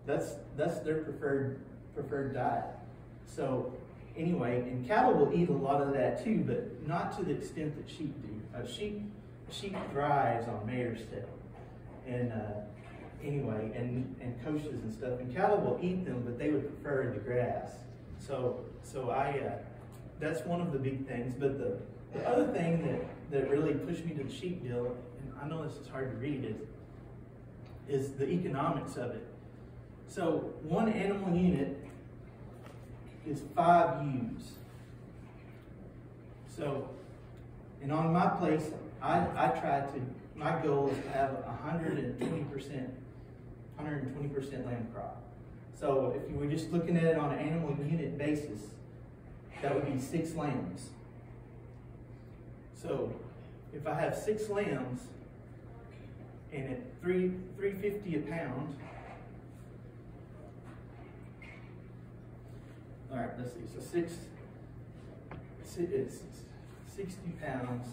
That's their preferred diet. So anyway, and cattle will eat a lot of that too, but not to the extent that sheep do. Sheep thrives on mare's tail, and anyway, and koshas and stuff. And cattle will eat them, but they would prefer the grass. So that's one of the big things. But the other thing that really pushed me to the sheep deal, and I know this is hard to read, is the economics of it. So one animal unit is 5 ewes. So, and on my place, my goal is to have 120% lamb crop. So if you were just looking at it on an animal unit basis, that would be 6 lambs. So if I have 6 lambs and at $3.50 a pound, all right, let's see. So it's 60 pounds.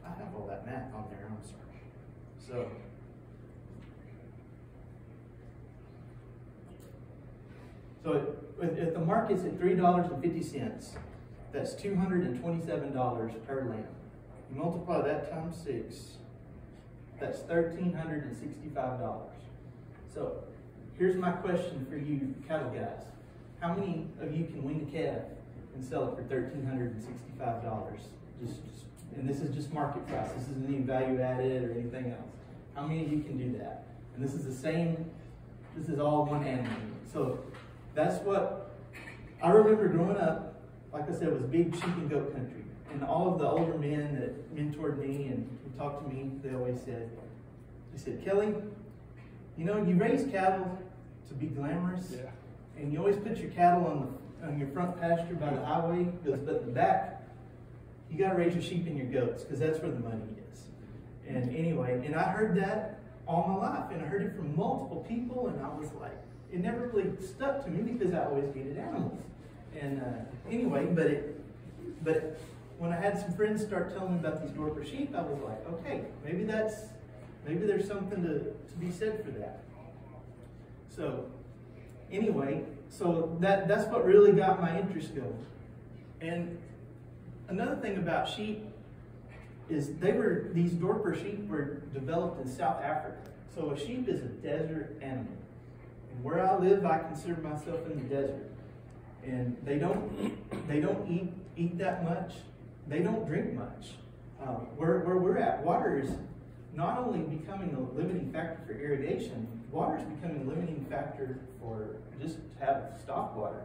I have all that math on there. I'm sorry. So if the market's at $3.50, that's $227 per lamb. You multiply that times 6, that's $1,365. So here's my question for you cattle guys. How many of you can wing a calf and sell it for $1,365? And this is just market price. This isn't any value added or anything else. How many of you can do that? And this is the same, this is all one animal. So that's what, I remember growing up, like I said, it was big sheep and goat country. And all of the older men that mentored me and talked to me, they always said, Kelly, you know, you raise cattle to be glamorous. Yeah. And you always put your cattle on your front pasture by the highway, but in the back, you got to raise your sheep and your goats because that's where the money is. And anyway, and I heard that all my life, and I heard it from multiple people, and I was like, it never really stuck to me because I always hated animals. And anyway, but when I had some friends start telling me about these Dorper sheep, I was like, okay, maybe there's something to be said for that. So anyway, so that's what really got my interest going. And another thing about sheep is these Dorper sheep were developed in South Africa. So a sheep is a desert animal. And where I live, I consider myself in the desert. And they don't eat that much. They don't drink much. Where we're at, water is not only becoming a limiting factor for irrigation, water is becoming a limiting factor for just to have stock water.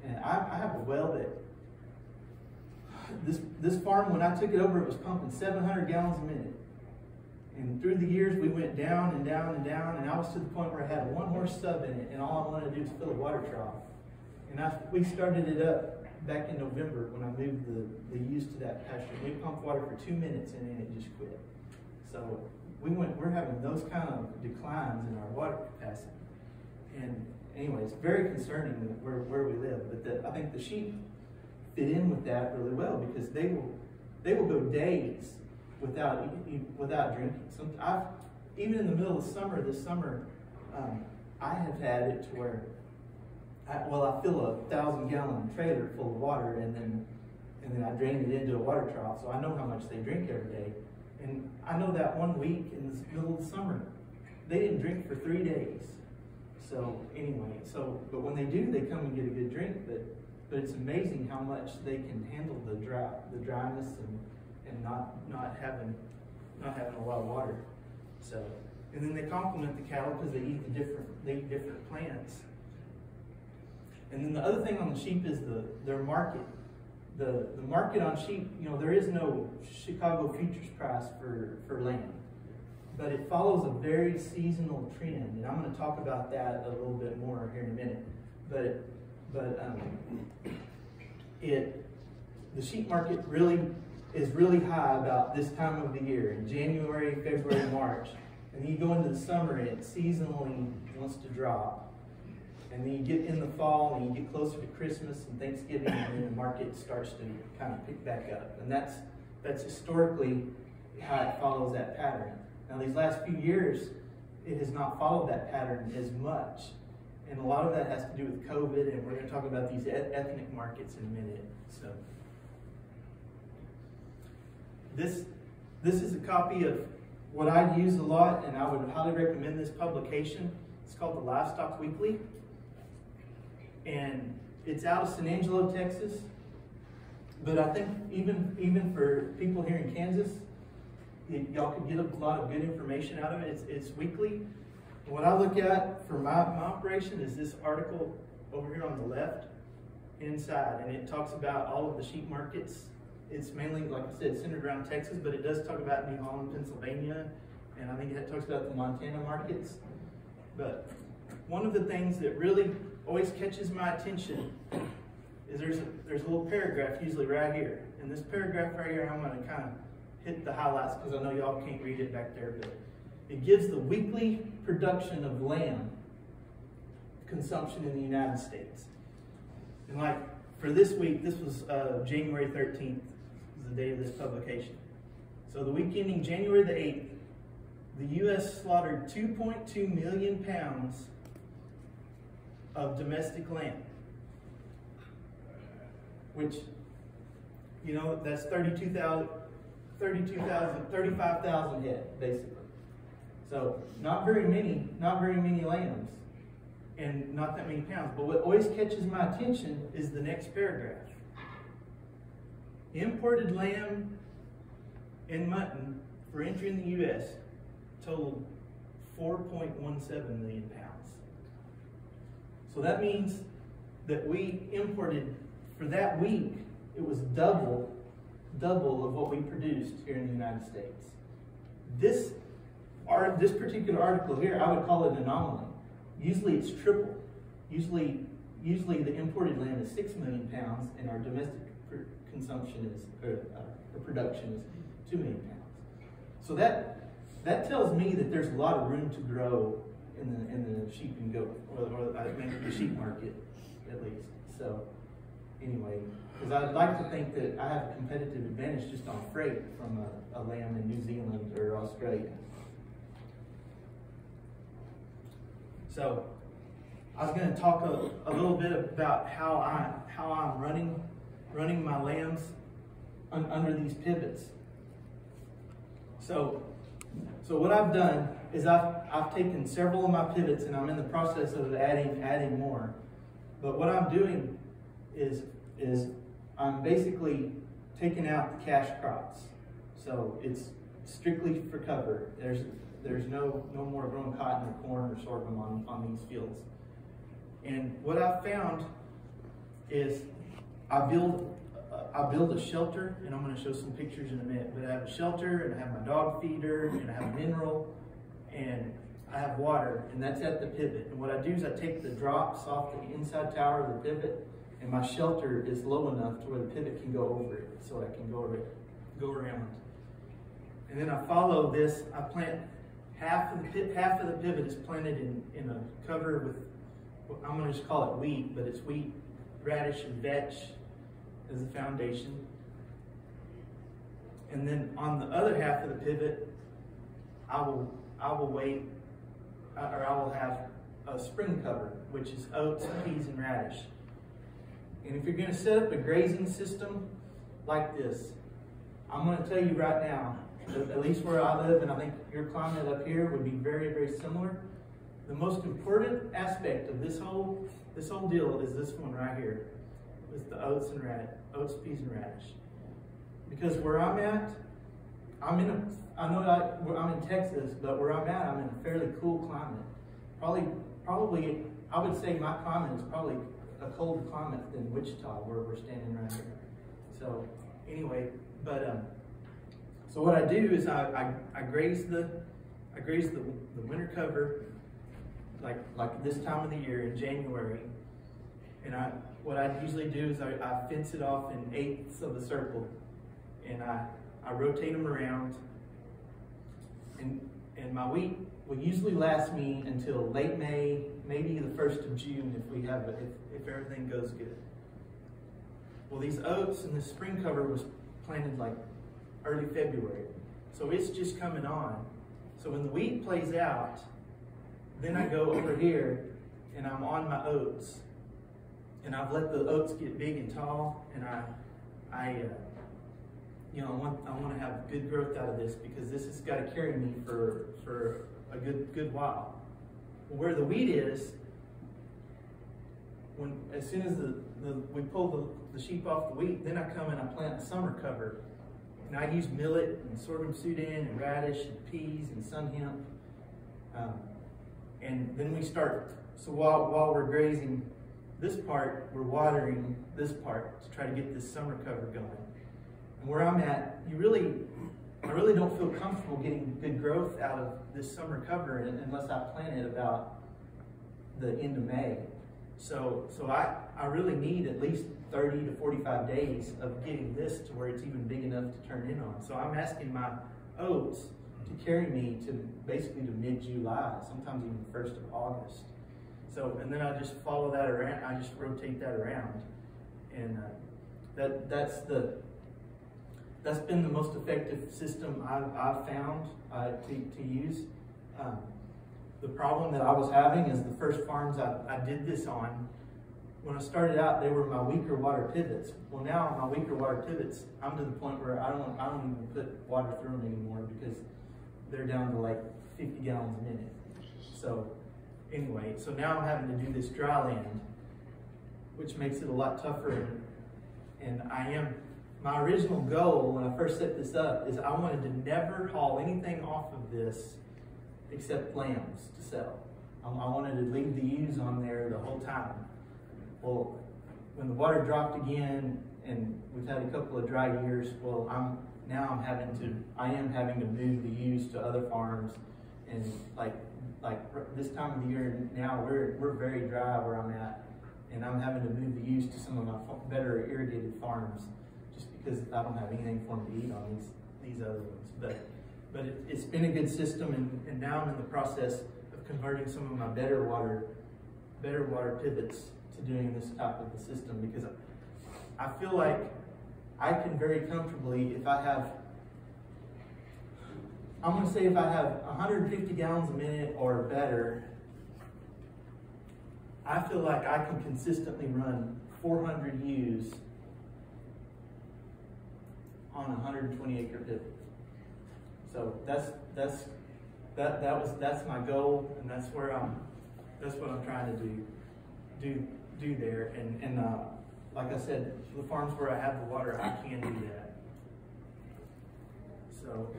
And I have a well that this farm, when I took it over, it was pumping 700 gallons a minute. And through the years, we went down and down and down, and I was to the point where I had a 1-horse sub in it, and all I wanted to do was fill a water trough. And we started it up back in November when I moved the ewes to that pasture. We pumped water for 2 minutes, and then it just quit. So we're having those kind of declines in our water capacity. And anyway, it's very concerning where we live. But I think the sheep fit in with that really well because they will go days without drinking. Even in the middle of summer, this summer, I have had it to where I fill a 1,000-gallon trailer full of water and then I drain it into a water trough, so I know how much they drink every day. And I know that one week in the middle of the summer, they didn't drink for 3 days. So anyway, but when they do, they come and get a good drink. But it's amazing how much they can handle the dryness and not having a lot of water. So, and then they complement the cattle because they eat different plants. And then the other thing on the sheep is their market. The market on sheep, there is no Chicago futures price for lamb, but it follows a very seasonal trend, and I'm going to talk about that a little bit more here in a minute. But the sheep market is really high about this time of the year, in January, February, March, and then you go into the summer and it seasonally wants to drop. And then you get in the fall and you get closer to Christmas and Thanksgiving, and then the market starts to kind of pick back up. And that's historically how it follows that pattern. Now these last few years, it has not followed that pattern as much. And a lot of that has to do with COVID, and we're going to talk about these ethnic markets in a minute. So this is a copy of what I use a lot, and I would highly recommend this publication. It's called the Livestock Weekly, and it's out of San Angelo, Texas. But I think even for people here in Kansas, y'all could get a lot of good information out of it. It's weekly. What I look at for my operation is this article over here on the left inside, and it talks about all of the sheep markets. It's mainly, like I said, centered around Texas, but it does talk about New Holland, Pennsylvania, and I think it talks about the Montana markets. But one of the things that really always catches my attention is there's a little paragraph usually right here. And this paragraph right here, I'm going to kind of hit the highlights because I know y'all can't read it back there, but it gives the weekly production of lamb consumption in the United States. And like for this week, this was January 13th, was the date of this publication. So the week ending January the 8th, the U.S. slaughtered 2.2 million pounds of domestic lamb, which, you know, that's 35,000 head, basically. So not very many lambs, and not that many pounds. But what always catches my attention is the next paragraph. Imported lamb and mutton for entry in the U.S. totaled 4.17 million pounds. So that means that we imported, for that week, it was double of what we produced here in the United States. This particular article here, I would call it an anomaly. Usually it's triple. Usually the imported lamb is 6 million pounds, and our domestic consumption is, or production is 2 million pounds. So that tells me that there's a lot of room to grow in the sheep and goat, or maybe the sheep market, at least. So anyway, because I'd like to think that I have a competitive advantage just on freight from a lamb in New Zealand or Australia. So I was going to talk a little bit about how I'm running my lambs under these pivots. So what I've done is I've taken several of my pivots, and I'm in the process of adding more. But what I'm doing is I'm basically taking out the cash crops. So it's strictly for cover. There's no more growing cotton or corn or sorghum on these fields. And what I've found is I build a shelter, and I'm going to show some pictures in a minute, but I have a shelter, and I have my dog feeder, and I have mineral, and I have water, and that's at the pivot. And what I do is I take the drops off the inside tower of the pivot, and my shelter is low enough to where the pivot can go over it, so I can go around. And then I follow this. I plant half of the pivot is planted in a cover with, I'm going to just call it wheat, but it's wheat, radish, and vetch as the foundation. And then on the other half of the pivot, I will have a spring cover, which is oats, peas, and radish. And if you're going to set up a grazing system like this, I'm going to tell you right now, at least where I live, and I think your climate up here would be very, very similar. The most important aspect of this whole deal is this one right here, with the oats, peas, and radish. Because where I'm at, I'm in Texas, but where I'm at, I'm in a fairly cool climate. Probably, I would say my climate is probably a colder climate than Wichita, where we're standing right here. So anyway, but so what I do is I graze the winter cover like this time of the year in January, and what I usually do is I fence it off in eighths of a circle, and I rotate them around, and my wheat will usually last me until late May, maybe the 1st of June if everything goes good. Well, these oats and this spring cover was planted like early February, so it's just coming on. So when the wheat plays out, then I go over here and I'm on my oats, and I've let the oats get big and tall, and I want to have good growth out of this, because this has got to carry me for a good while. Where the wheat is, as soon as we pull the sheep off the wheat, then I come and I plant a summer cover. And I use millet and sorghum Sudan and radish and peas and sun hemp. And then we start, so while we're grazing this part, we're watering this part to try to get this summer cover going. And where I'm at, I really don't feel comfortable getting good growth out of this summer cover unless I plant it about the end of May. So I really need at least 30 to 45 days of getting this to where it's even big enough to turn in on. So I'm asking my oats to carry me to basically to mid-July, sometimes even 1st of August. So, and then I just follow that around, I just rotate that around. And that's been the most effective system I've found to use. The problem that I was having is the first farms I did this on, when I started out, they were my weaker water pivots. Well, now my weaker water pivots, I'm to the point where I don't even put water through them anymore, because they're down to like 50 gallons a minute. So anyway, so now I'm having to do this dry land, which makes it a lot tougher. And my original goal when I first set this up is I wanted to never haul anything off of this except lambs to sell. I wanted to leave the ewes on there the whole time. Well, when the water dropped again, and we've had a couple of dry years, well, I am having to move the ewes to other farms, and like this time of the year now, we're very dry where I'm at, and I'm having to move the ewes to some of my better irrigated farms, just because I don't have anything for them to eat on these other ones. But it's been a good system, and now I'm in the process of converting some of my better water pivots to doing this type of a system, because I feel like I can very comfortably, if I have 150 gallons a minute or better, I feel like I can consistently run 400 ewes on a 120 acre pivot. So that's my goal, and that's what I'm trying to do there. And like I said, the farms where I have the water, I can do that. So,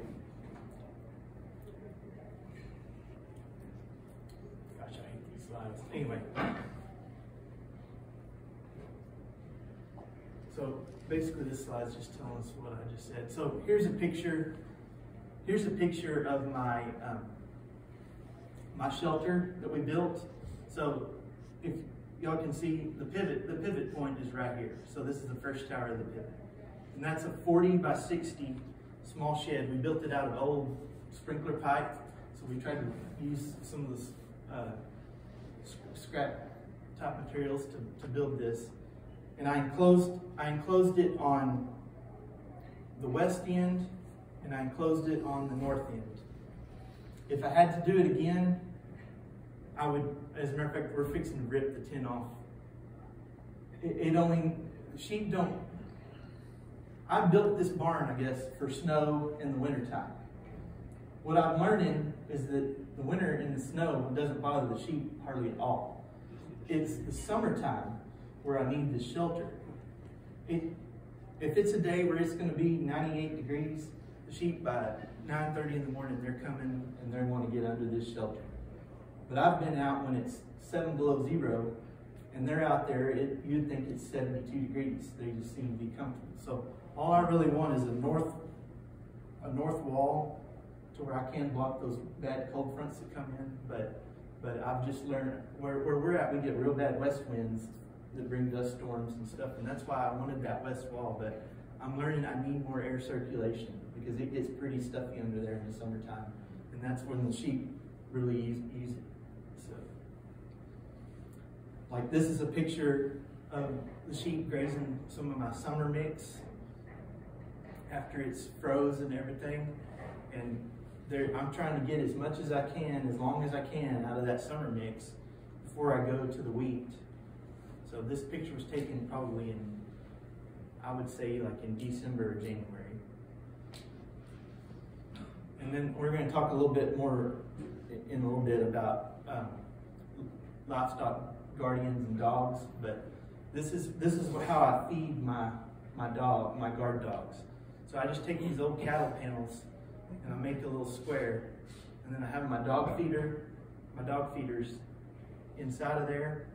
gosh, I hate these slides. Anyway, so basically this slide's just telling us what I just said. So here's a picture. Here's a picture of my my shelter that we built. So if y'all can see, the pivot point is right here. So this is the first tower of the pivot. And that's a 40 by 60 small shed. We built it out of old sprinkler pipe. So we tried to use some of the scrap type materials to build this. And I enclosed it on the west end, and I enclosed it on the north end. If I had to do it again, I would, as a matter of fact, we're fixing to rip the tin off. Sheep don't, I built this barn, I guess, for snow in the wintertime. What I'm learning is that the winter and the snow doesn't bother the sheep hardly at all. It's the summertime where I need this shelter. If it's a day where it's going to be 98 degrees, the sheep by 9:30 in the morning, they're coming and they want to get under this shelter. But I've been out when it's 7 below zero, and they're out there, you'd think it's 72 degrees. They just seem to be comfortable. So all I really want is a north wall to where I can block those bad cold fronts that come in. But I've just learned where we're at, we get real bad west winds that bring dust storms and stuff, and that's why I wanted that west wall. But I'm learning I need more air circulation, because it gets pretty stuffy under there in the summertime, and that's when the sheep really use it. So, like, this is a picture of the sheep grazing some of my summer mix after it's froze and everything, and I'm trying to get as much as I can, as long as I can, out of that summer mix before I go to the wheat. So this picture was taken probably in, I would say, like in December or January. And then we're going to talk a little bit more in a little bit about livestock guardians and dogs. But this is how I feed my guard dogs. So I just take these old cattle panels and I make a little square, and then I have my dog feeders inside of there,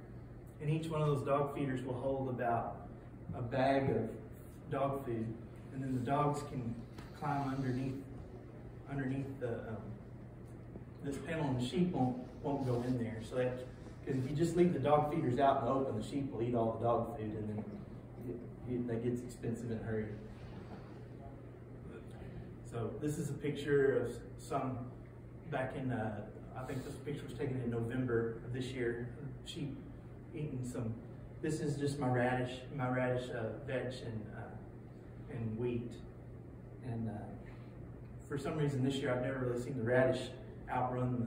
and each one of those dog feeders will hold about a bag of dog food, and then the dogs can climb underneath the this panel, and the sheep won't go in there. So that, because if you just leave the dog feeders out in the open, the sheep will eat all the dog food, and then that gets expensive in a hurry. So this is a picture of some back in, I think this picture was taken in November of this year. Sheep eating some. This is just my radish veg and wheat. And for some reason this year I've never really seen the radish outrun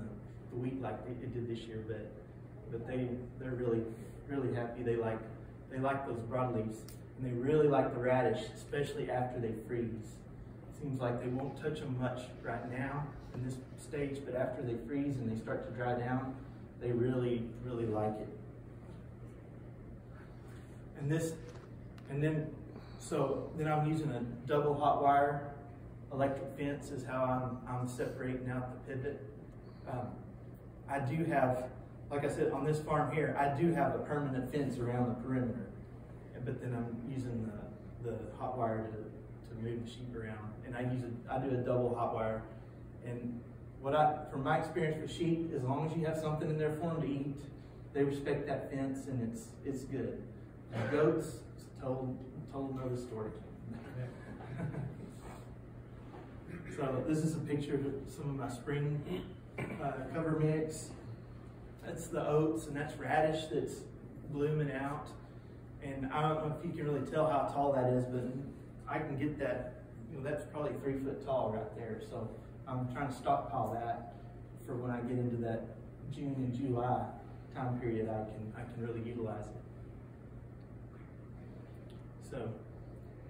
the wheat like it did this year. But they're really happy. They like those broadleaves, and they really like the radish, especially after they freeze. Seems like they won't touch them much right now in this stage, but after they freeze and they start to dry down, they really like it. Then I'm using a double hot wire electric fence is how I'm separating out the pivot. I do have, like I said, on this farm here, I do have a permanent fence around the perimeter, but then I'm using the hot wire to move the sheep around. And I do a double hot wire. And from my experience with sheep, as long as you have something in there for them to eat, they respect that fence, and it's good. And goats, it's a total another story. So this is a picture of some of my spring cover mix. That's the oats, and that's radish that's blooming out. And I don't know if you can really tell how tall that is, but I can get that. That's probably 3 foot tall right there. So I'm trying to stockpile that for when I get into that June and July time period. I can really utilize it. So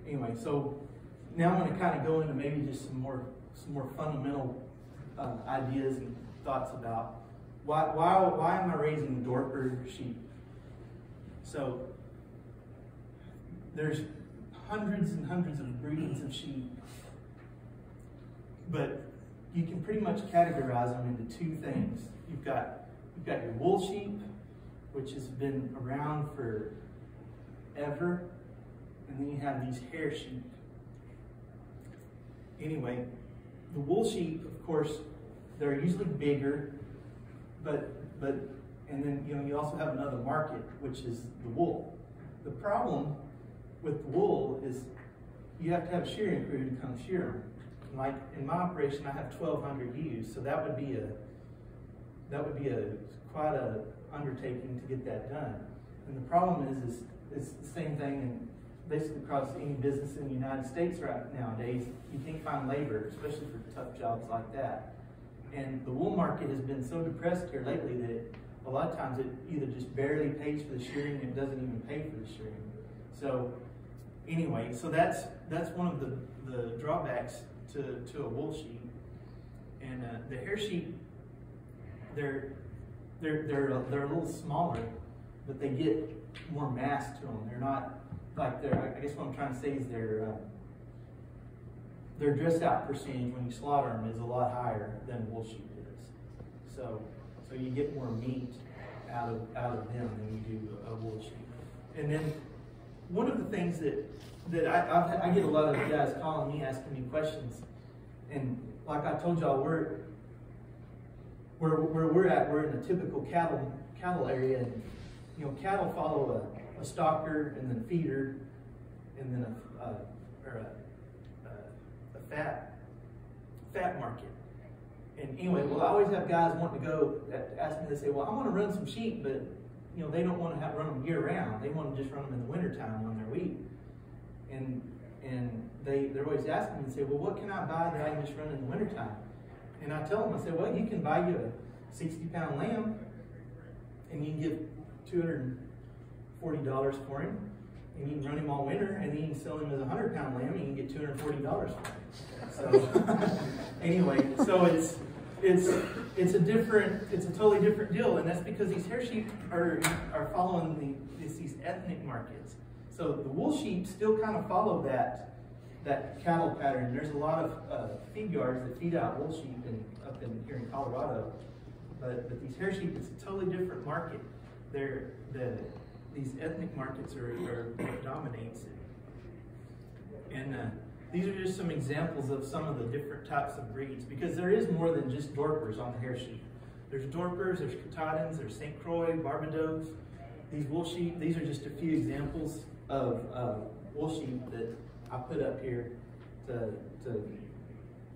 anyway, so now I'm going to kind of go into maybe just some more fundamental ideas and thoughts about why am I raising Dorper sheep? So there's hundreds and hundreds of breeds of sheep, but you can pretty much categorize them into two things. You've got your wool sheep, which has been around forever, and then you have these hair sheep. Anyway, the wool sheep, of course, they're usually bigger, and then you also have another market, which is the wool. The problem with wool is you have to have a shearing crew to come shear them. Like in my operation, I have 1,200 ewes, so that would be quite a undertaking to get that done. And the problem is it's the same thing in basically across any business in the United States right nowadays. You can't find labor, especially for tough jobs like that. And the wool market has been so depressed here lately that a lot of times it either just barely pays for the shearing and it doesn't even pay for the shearing. So anyway, so that's one of the drawbacks to a wool sheep. And the hair sheep, they're a little smaller, but they get more mass to them. They're not like I guess what I'm trying to say is their dressed out percentage when you slaughter them is a lot higher than wool sheep is. So you get more meat out of them than you do a wool sheep. And then one of the things that I get a lot of guys calling me asking me questions, and like I told y'all, where we're at, we're in a typical cattle area, and cattle follow a stalker and then a feeder and then a fat market. And anyway, well, I always have guys wanting to go ask me, they say, well, I want to run some sheep, but they don't want to run them year round. They want to just run them in the wintertime on their wheat. And they're always asking me and say, well, what can I buy that I can just run in the wintertime? And I tell them, I say, well, you can buy you a 60-pound lamb, and you can give $240 for him, and you can run him all winter, and then you can sell him as a 100-pound lamb, and you can get $240 for him. So anyway, so it's a totally different deal, and that's because these hair sheep are following these ethnic markets. So the wool sheep still kind of follow that cattle pattern. There's a lot of feed yards that feed out wool sheep up in here in Colorado, but these hair sheep, it's a totally different market. These ethnic markets are what dominates it. And these are just some examples of some of the different types of breeds, because there is more than just Dorpers on the hair sheep. There's Dorpers, there's Katahdins, there's St. Croix, Barbados. These wool sheep, these are just a few examples of wool sheep that I put up here to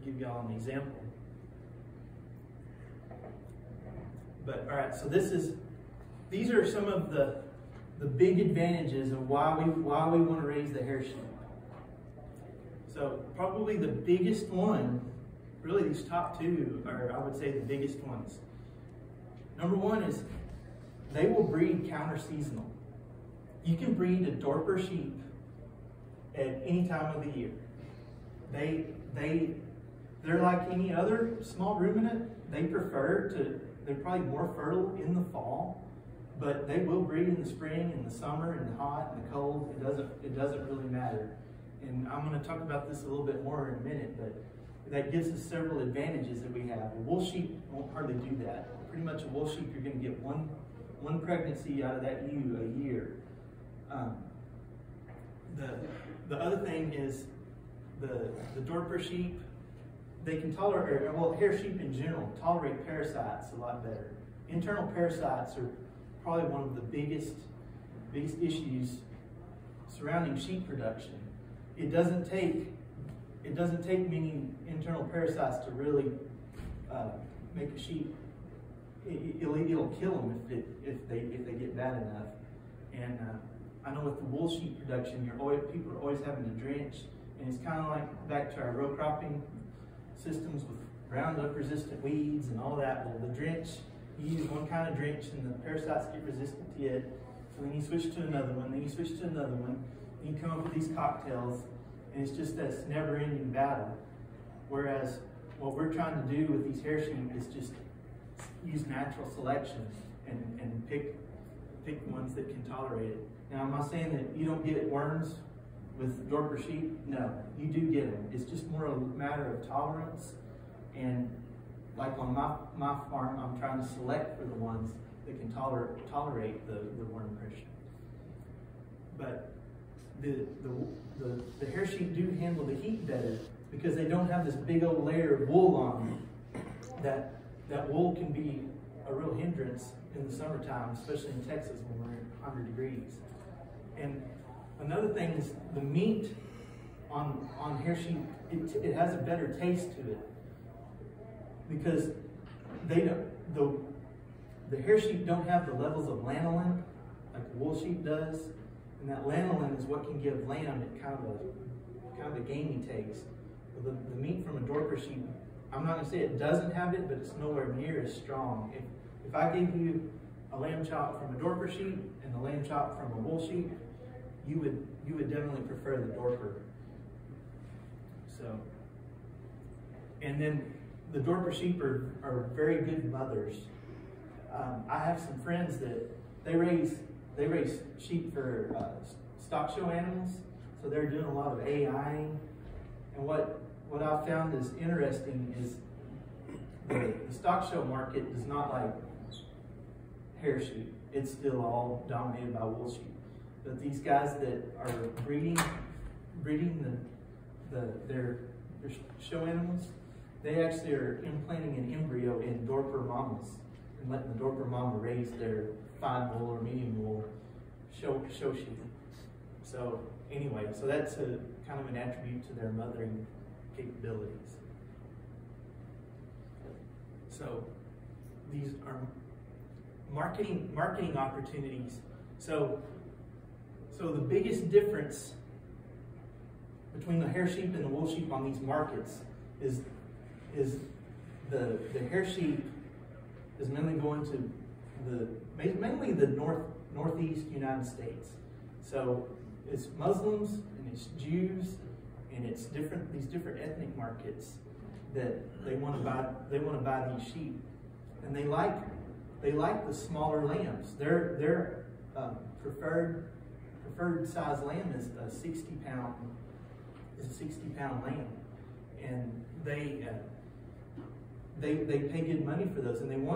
give y'all an example. But all right, so these are some of the big advantages of why we want to raise the hair sheep. So probably the biggest one, really these top two are, I would say, the biggest ones. Number one is they will breed counter-seasonal. You can breed a Dorper sheep at any time of the year. They're like any other small ruminant. They're probably more fertile in the fall, but they will breed in the spring, in the summer, in the hot, and the cold. It doesn't really matter. And I'm going to talk about this a little bit more in a minute, but that gives us several advantages that we have. A wool sheep won't hardly do that. Pretty much a wool sheep, you're going to get one pregnancy out of that ewe a year. The other thing is the Dorper sheep, they can tolerate, well, hair sheep in general tolerate parasites a lot better. Internal parasites are probably one of the biggest issues surrounding sheep production. It doesn't take many internal parasites to really make a sheep. It'll kill them if they get bad enough. And I know with the wool sheep production, people are always having to drench, and it's kind of like back to our row cropping systems with Roundup resistant weeds and all that. Well, the drench, you use one kind of drench, and the parasites get resistant to it. So then you switch to another one, then you switch to another one. You come up with these cocktails, and it's just this never-ending battle. Whereas what we're trying to do with these hair sheep is just use natural selection and pick ones that can tolerate it. Now, am I saying that you don't get worms with Dorper sheep? No, you do get them. It's just more a matter of tolerance. And like on my farm, I'm trying to select for the ones that can tolerate the worm pressure. But the hair sheep do handle the heat better because they don't have this big old layer of wool on them. That wool can be a real hindrance in the summertime, especially in Texas when we're at 100 degrees. And another thing is the meat on hair sheep, it has a better taste to it because the hair sheep don't have the levels of lanolin like the wool sheep does. And that lanolin is what can give lamb kind of a gamey taste. The meat from a Dorper sheep, I'm not going to say it doesn't have it, but it's nowhere near as strong. If I gave you a lamb chop from a Dorper sheep and a lamb chop from a wool sheep, you would definitely prefer the Dorper. So, and then the Dorper sheep are very good mothers. I have some friends that they raise sheep for stock show animals, so they're doing a lot of AIing. And what I've found is interesting is the stock show market is not like hair sheep. It's still all dominated by wool sheep. But these guys that are breeding their show animals, they actually are implanting an embryo in Dorper mamas and letting the Dorper mama raise their fine wool or medium wool show sheep. So anyway, so that's a kind of an attribute to their mothering capabilities. So these are marketing opportunities. So the biggest difference between the hair sheep and the wool sheep on these markets is the hair sheep is mainly going to mainly the northeast United States. So it's Muslims and it's Jews and it's these different ethnic markets that they want to buy these sheep, and they like the smaller lambs. Their preferred size lamb is a 60-pound lamb, and they pay good money for those, and they want